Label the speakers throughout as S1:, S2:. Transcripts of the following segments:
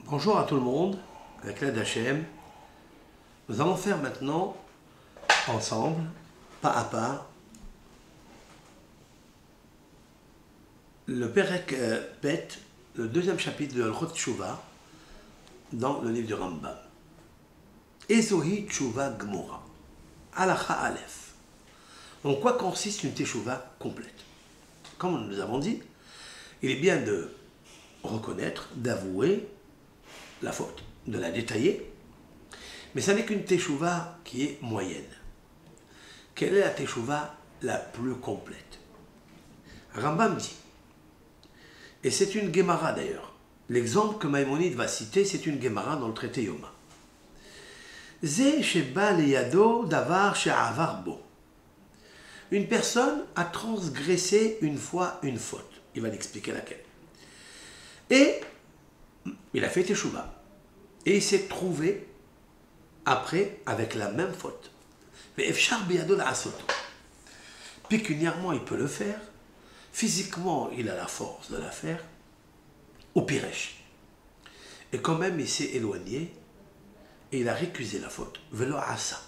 S1: Bonjour à tout le monde, avec l'aide d'Hachem. Nous allons faire maintenant, ensemble, pas à pas, le Perek Bet, le deuxième chapitre de l'Hilchot Tshuva, dans le livre du Rambam. Ezohi Tshuva Gmora, Halacha Aleph. En quoi consiste une Teshuva complète? Comme nous avons dit, il est bien de reconnaître, d'avouer la faute, de la détailler, mais ça n'est qu'une teshuva qui est moyenne. Quelle est la teshuva la plus complète? Rambam dit, et c'est une Gemara d'ailleurs, l'exemple que Maïmonide va citer, c'est une Gemara dans le traité Yoma. Ze sheba leyado davar she'avar bo. Une personne a transgressé une fois une faute. Il va l'expliquer laquelle. Et il a fait teshuva. Et il s'est trouvé après avec la même faute. Mais efshar biyado la'asoto. Pécuniairement, il peut le faire. Physiquement, il a la force de la faire. Au piresh. Et quand même, il s'est éloigné et il a récusé la faute. Velo asa.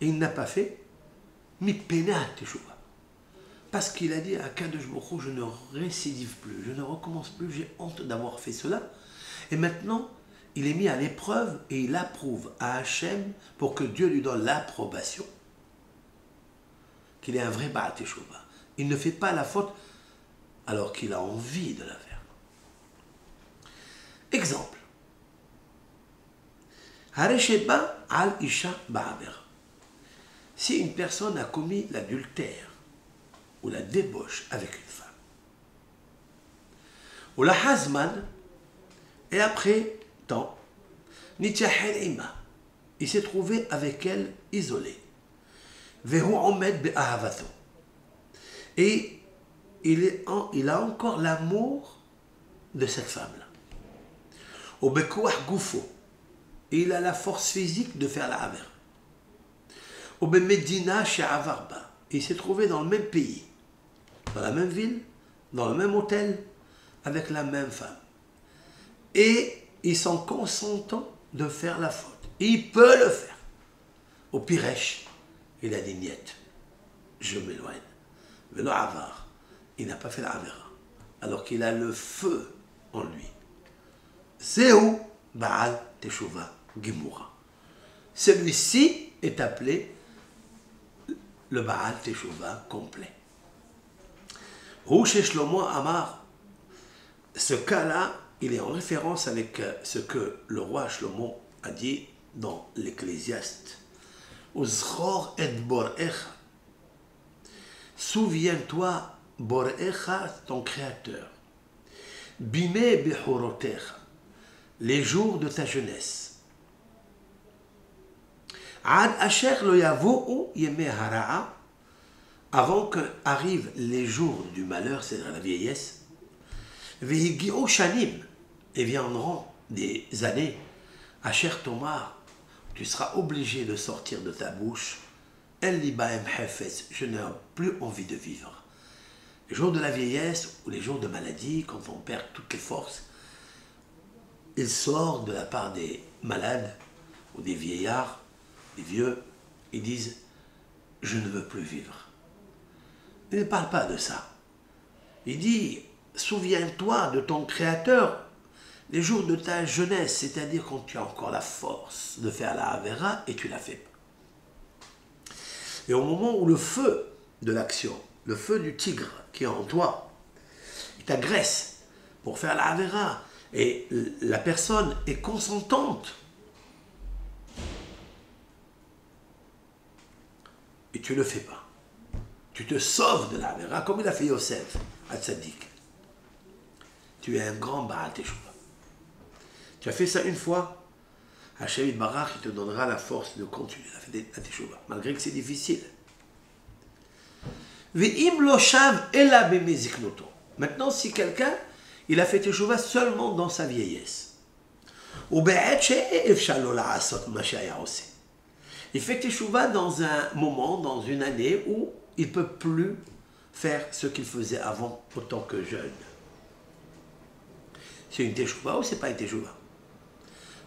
S1: Et il n'a pas fait mi pena teshuva. Parce qu'il a dit à Kadosh Baruch Hu, je ne récidive plus, je ne recommence plus, j'ai honte d'avoir fait cela. Et maintenant, il est mis à l'épreuve et il approuve à Hachem pour que Dieu lui donne l'approbation qu'il est un vrai Baal Teshuva. Il ne fait pas la faute alors qu'il a envie de la faire. Exemple. Haresheba al isha ba'aver. Si une personne a commis l'adultère ou la débauche avec une femme, ou la hazman, et après temps, nityahen ima, il s'est trouvé avec elle isolé, vehu omed be'ahavato, et il a encore l'amour de cette femme-là, ou bekouach goufo, et il a la force physique de faire la haver, ou bemedina she'avarba, il s'est trouvé dans le même pays, dans la même ville, dans le même hôtel, avec la même femme. Et ils sont consentants de faire la faute. Et il peut le faire. Au piresh, il a dit niet. Je m'éloigne. Mais le avar, il n'a pas fait la avera. Alors qu'il a le feu en lui. C'est où Baal Teshuva Gimura. Celui-ci est appelé le Baal Teshuva complet. Chez Shlomo Amar, ce cas-là, il est en référence avec ce que le roi Shlomo a dit dans l'Ecclésiaste. Uzchor et borecha. Souviens-toi, borecha, ton créateur. Bimé bechorotecha, les jours de ta jeunesse. Ad asher lo yavou yemei hara'a, avant qu'arrivent les jours du malheur, c'est-à-dire la vieillesse, Vehigi'o shanim, et viendront des années, Asher Tomar, tu seras obligé de sortir de ta bouche, El libaem hefes, je n'ai plus envie de vivre. Les jours de la vieillesse ou les jours de maladie, quand on perd toutes les forces, il sort de la part des malades ou des vieillards, des vieux, ils disent, je ne veux plus vivre. Il ne parle pas de ça. Il dit, souviens-toi de ton Créateur, les jours de ta jeunesse, c'est-à-dire quand tu as encore la force de faire la Havera et tu la fais pas. Et au moment où le feu de l'action, le feu du tigre qui est en toi, il t'agresse pour faire la Havera et la personne est consentante et tu ne le fais pas. Tu te sauves de la Havera, comme il a fait Yosef à Tzadik. Tu es un grand Baal Teshuva. Tu as fait ça une fois, Hachem Barach, il te donnera la force de continuer la Teshuva, malgré que c'est difficile. Ve'im lo shav ela bemeziknoto. Maintenant, si quelqu'un, il a fait Teshuva seulement dans sa vieillesse, ou be'et she'efshar lo la'asot ma she'aya oseh. Il fait Teshuva dans un moment, dans une année où il ne peut plus faire ce qu'il faisait avant, autant que jeune. C'est une teshuva ou c'est pas une teshuva?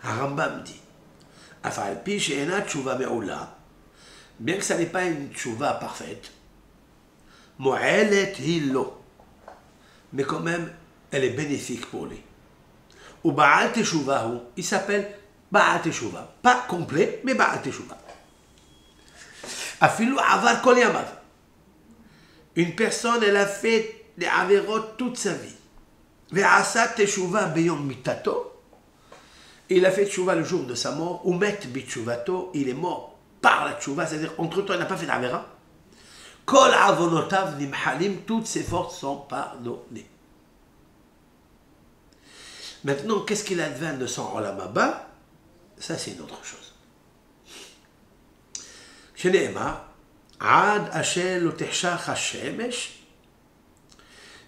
S1: Rambam dit, Afal pi she'ena tshuva me'ula, bien que ça n'est pas une tshuva parfaite, mo'elet hillo, mais quand même, elle est bénéfique pour lui. Ou Ba'al Teshuvahu, il s'appelle Ba'al Teshuva. Pas complet, mais Ba'al Teshuva. Afilu avar kol yamav. Une personne, elle a fait des averot toute sa vie. Ve'asa teshuva beyom mitato. Il a fait teshuva le jour de sa mort. Ou met bitshuvato, il est mort par la teshuva, c'est-à-dire entre-temps, il n'a pas fait d'avera. Kol avonotav nimhalim, toutes ses forces sont pardonnées. Maintenant, qu'est-ce qu'il advient de son olam haba? Ça, c'est une autre chose. Shene'emar, Ad asher lo techshach hashemesh,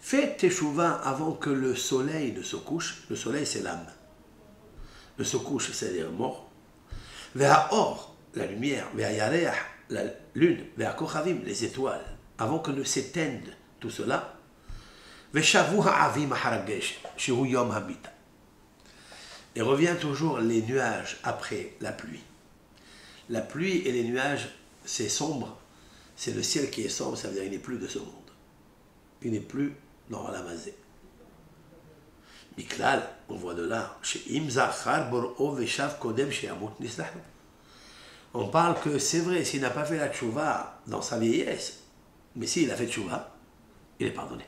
S1: fais teshuva avant que le soleil ne se couche. Le soleil, c'est l'âme. Ne se couche, c'est-à-dire mort. Ve'ha'or, la lumière. Ve'hayareach, la lune. Ve'hakochavim, les étoiles. Avant que ne s'éteigne tout cela. Ve'shavu ha'avim ha'haragesh, shehu yom habita. Et revient toujours les nuages après la pluie. La pluie et les nuages, c'est sombre. C'est le ciel qui est sombre, ça veut dire qu'il n'est plus de ce monde. Il n'est plus dans la mazé. Miklal, on voit de là. On parle que c'est vrai, s'il n'a pas fait la tchouva dans sa vieillesse, mais s'il a fait tchouva, il est pardonné.